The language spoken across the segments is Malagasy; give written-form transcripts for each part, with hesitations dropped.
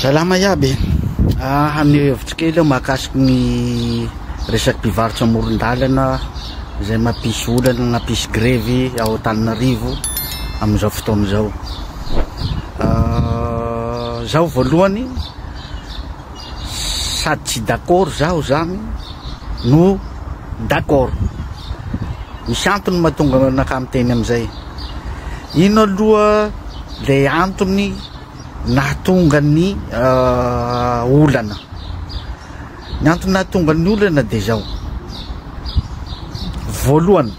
Salama iaby. Amin'ny hevitro kely aho mahakasiky ny resaky mpivarotra amoron-dalana izay mampisy olana mampisy grevy ao Antananarivo amin'izao fotoana izao. Zaho voalohany sady tsy d'accord zaho zany no d'accord. Misy antony mahatonga anaka miteny amizay. Ino aloha le antony nahatonga ny olana. Ny antony nahatonga ny olana de zao. Voalohany,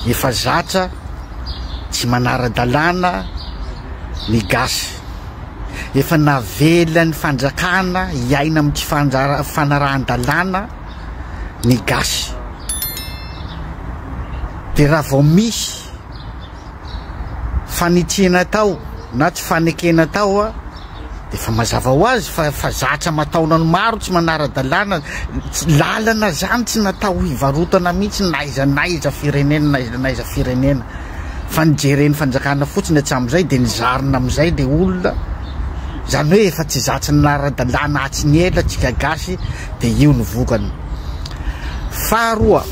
efa zatra tsy manara-dalàna ny gasy. Efa navela ny fanjakana iaina amin'ny tsy fanarahan-dalàna ny gasy. De raha vao misy fanitsina tao na tsy fanekena tao de fa mazava ho azy fa zatra mataona ny maro tsy manara-dalàna. Lalana zany tsy natao hivarotana mihitsy naiza firenena naiza firenena fa nijereny fanjakana fotsiny hatram'izay de nizarina amizay le olona zany hoe efa tsy zatra nara-dalàna atsy ny ela tsika gasy de io ny vokany. Faharoa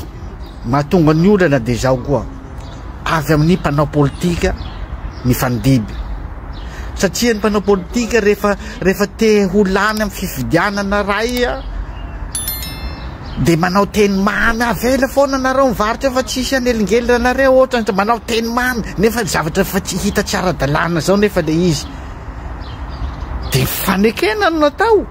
mahatonga ny olana de zao koa avy amin'ny mpanao politika ny fandiby. Satria ny mpanao politika rehefa te ho lany amin'ny fifidianana ray de manao teny mamy avela foana nareo mivarotra fa tsisy anelingelina nareo ohatra manao teny mamy nefa zavatra fa tsy hita tsy ara-dalàna zao nefa le izy de fanekena no natao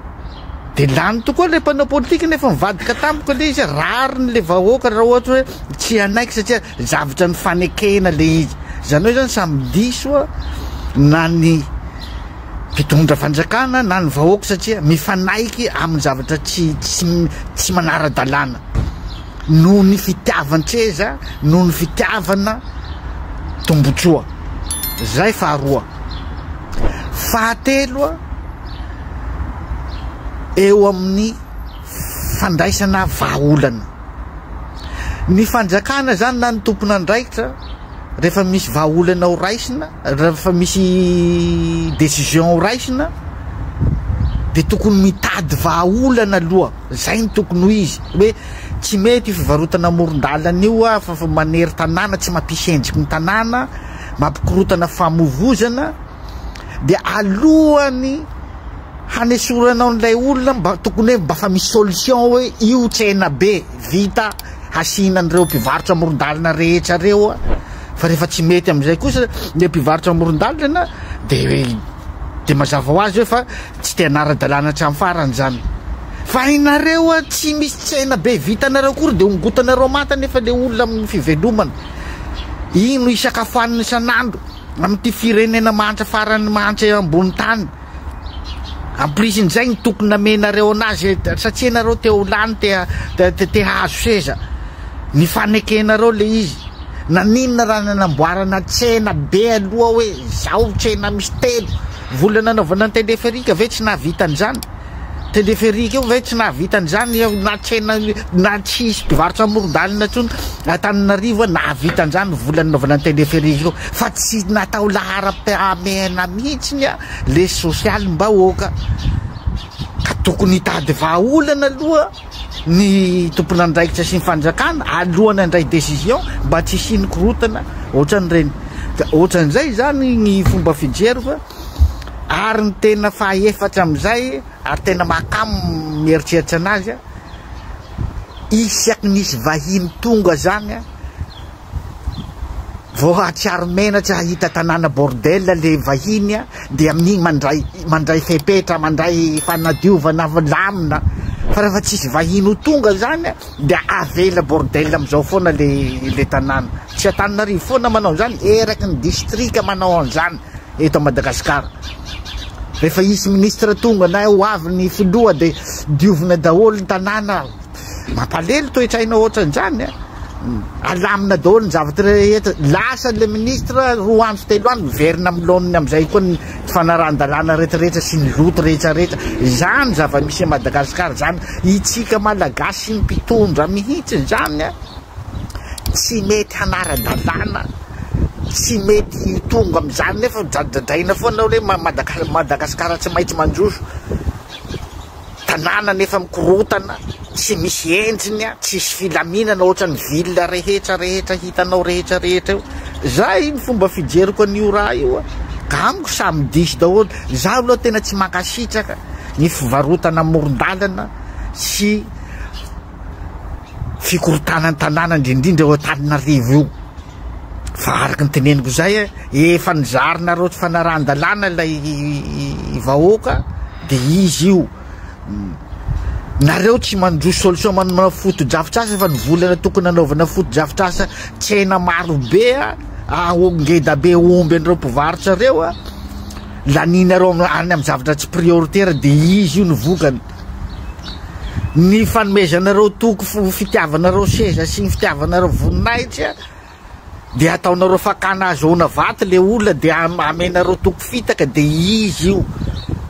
de lany tokoa le mpanao politika nefa mivadika tampoka le izy rariny le vahoaka raha ohatra hoe tsy anaiky satria zavatra ny fanekena le izy. Zany hoe zany samy diso na ny mpitondra fanjakana na ny vahoaka satria mifanaiky amin'ny zavatra tsy manara-dalàna noho ny fitiavan-tseza noho ny fitiavana tombotsoa. Zay faharoa. Fahatelo eo amin'ny fandraisana vahaolana. Ny fanjakana zany na ny tompona andraikitra rehefa misy vahaolana ho raisina, rehefa misy décision ho raisina de tokony mitady vahaolana aloha. Zay ny tokony ho izy hoe tsy mety fivarotana amoron-dalana io fa manery tanàna tsy mampisy endriky ny tanàna mampikorotana famovozana de alohany hanesoranao n'ilay olona tokony hoe mba fa misy solution hoe io tsena be vita hasinan'ireo mpivarotra amoron-dalana rehetra reo fa rehefa tsy mety am'izay kosa le mpivarotra amoron-dalana de mazava ho azy hoe fa tsy te anara-dalàna hatramin'ny farany zany. Fa inareo tsy misy tsena be vitanareo kory de ongotanareo mata nefa le olona amin'ny fivelomana. Ino isakafoanina isan'andro amin'ity firenena mantra farany mantra ambony tany. Amplisin'izay ny tokony namenareo anazy satria nareo te ho lany te hahazo seza. Ny fanekenareo le izy. Naninona raha nanamboarana tsena be aloha hoe zao tsena misy telo. Vola nanaovana ny teleferika ve tsy nahavitan'izany? Teleferika io ve tsy nahavitan'izany na tsena na tsisy mpivarotra amoron-dalana tsony Antananarivo nahavitan'izany vola nanaovana ny teleferika io fa tsy natao lahara-pahamehana mihitsy le sosialim-bahoaka. Ka tokony hitady vahaolana aloha ny tompona andraikitra sy ny fanjakana alohany andray décision mba tsy sinikorotana ohatran'ireny. Ohatran'izay zany ny fomba fijery fa ary ny tena fahaefatra am'izay ary tena mahakamo mieritreritra anazy isaky nisy vahiny tonga zany vao hatsiaro menatra hahita tanàna bordel le vahiny de amin'igny mandray fepetra mandray fanadiovana lamina. Fa rehefa tsisy vahiny ho tonga zany de avela bordel am'izao foana le tanàna. Tsy Antananarivo foana manao zany, eraky ny distrika manao an'izany eto Madagasikara. Rehefa isy ministra tonga na ho avy ny filoha de diovina daholo ny tanàna. Mampalelo toetrainao ohatran'izany alamina daholo ny zavatra rehetra. Lasa le ministra roa andro telo andro miverina am'loniny am'izay koa ny fanarahan-dalàna rehetrarehetra sy ny loto rehetrarehetra. Zany zava-misy Madagasikara zany itsika malagasy sy ny mpitondra mihitsy zany tsy mety hanara-dalàna tsy mety tonga am'izany nefa jadradraina foana hoe Madagasikara tsy maintsy mandroso tanàna nefa mikorotana tsy misy endriny tsisy filaminana ohatrany ville rehetra hitanao rehetra eo zay ny fomba fijeriko an'io raha io ka amiko samy diso daholo za aloha tena tsy mankasitraka ny fivarotana amoron-dalana sy fikorotanany tanàna indrindrindra eo Antananarivo io fa araky ny teneniko zay efa nizarina fa naran-dalàna ilay vahoaka de izy io nareo tsy mandroso solution manana foto-drafitrasa fa ny volana tokony anaovana foto-drafitrasa tsena marobe ngeda be omby an'ireo mpivarotra reo laninareo any amin'ny zavatra tsy prioritaire de izy io ny vokany ny fanomezanareo toko fitiavanareo seza sy ny fitiavanareo voninahitra de ataonareo fakana azona vaty le olona de amenareo toko fitaka de izy io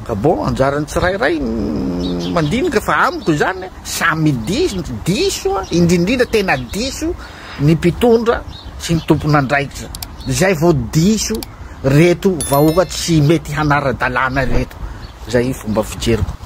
ka bon anjarany tsirairay mandinika fa amiko zany samy diso indrindrindra tena diso ny mpitondra sy ny tompon'andraikitra zay vao diso reto vahoaka tsy mety hanara-dalàna reto zay fomba fijeriko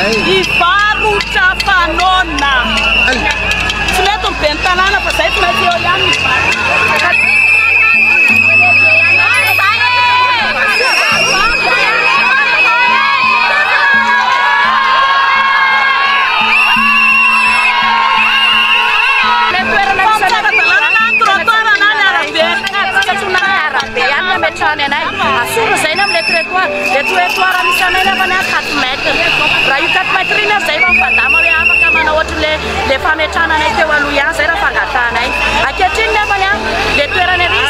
Ivarotra fanona tsy mety mibeny tanàna fa zay tsy mety eo ihany asolo zay ny am'le trottoir misy anay nefa ny 4 mètre raha io 4 mètre iny zay fa mifadama hoe afaka manao ohatry le fametrananay teo aloha ihany zay raha fangatanay ankehitriny nefa ny le toerana ery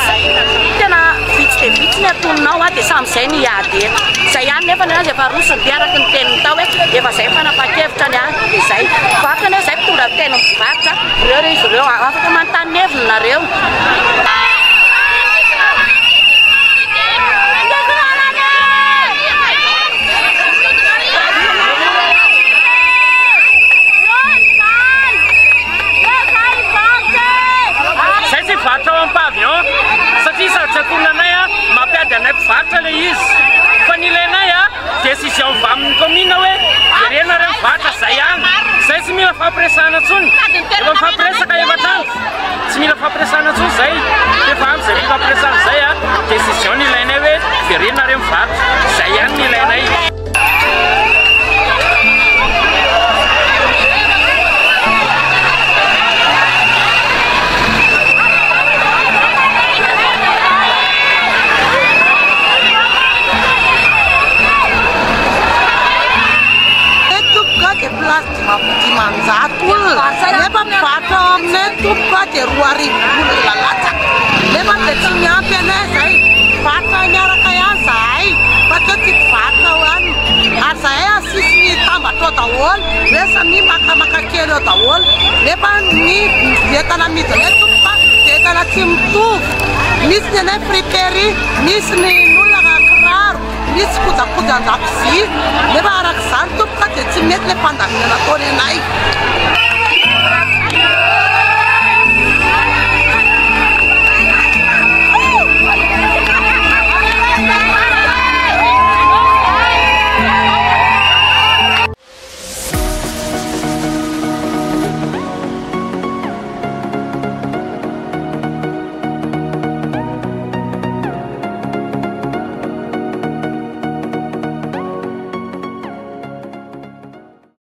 tena vitsy de vitsy ny atoninao de samyzay ny iady eto zay ihany nefa ny azy efa rosony de araky ny teniny tao hoe efa zay fanapa-kevitra ny any de zay vakany zay tonga tena mivarotra reo izy ireo afaka manontany neviny nareo décision vamin'ny commune hoe jerena reo mivatra zay ihany zay tsy mila fampiresahana tsony efa mifampiresaka efatrano tsy mila fampiresahana tsony zay efa am'zay fampiresahana zay décision ny ilainay hoe jerena reo mivatra zay ihany ny ilainay nefa mivarotra aminay tomboka de 2,000 lalata nefa de tsy miampy anay zay varotra miaraka ihany zahay fa teo tsy mpivarotra ihany ary zahay asisy ny tambatra daholo hoe samy makamaka kely eo daholo nefa ny entana midinay tomboka de entana tsy mitovy misy ny anay friperie misy ny olona kiraro misy kojakoja an-dakozia nefa arak'izany tomboka de tsy mety le fandaminana ataony anay